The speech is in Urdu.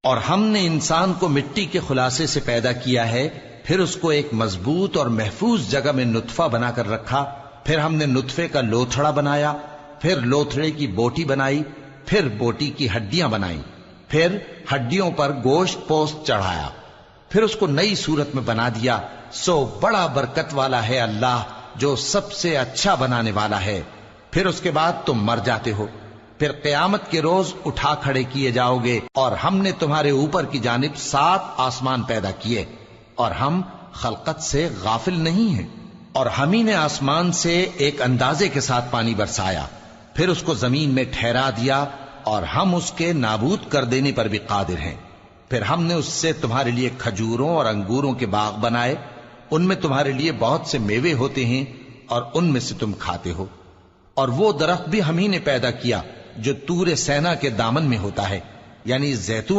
اور ہم نے انسان کو مٹی کے خلاصے سے پیدا کیا ہے، پھر اس کو ایک مضبوط اور محفوظ جگہ میں نطفہ بنا کر رکھا، پھر ہم نے نطفے کا لوتھڑا بنایا، پھر لوتھڑے کی بوٹی بنائی، پھر بوٹی کی ہڈیاں بنائیں، پھر ہڈیوں پر گوشت پوست چڑھایا، پھر اس کو نئی صورت میں بنا دیا۔ سو بڑا برکت والا ہے اللہ جو سب سے اچھا بنانے والا ہے۔ پھر اس کے بعد تم مر جاتے ہو، پھر قیامت کے روز اٹھا کھڑے کیے جاؤ گے، اور ہم نے تمہارے اوپر کی جانب 7 آسمان پیدا کیے، اور ہم خلقت سے غافل نہیں ہیں۔ اور ہم ہی نے آسمان سے ایک اندازے کے ساتھ پانی برسایا، پھر اس کو زمین میں ٹھہرا دیا، اور ہم اس کے نابود کر دینے پر بھی قادر ہیں۔ پھر ہم نے اس سے تمہارے لیے کھجوروں اور انگوروں کے باغ بنائے، ان میں تمہارے لیے بہت سے میوے ہوتے ہیں، اور ان میں سے تم کھاتے ہو۔ اور وہ درخت بھی ہم ہی نے پیدا کیا جو طور سینا کے دامن میں ہوتا ہے، یعنی زیتون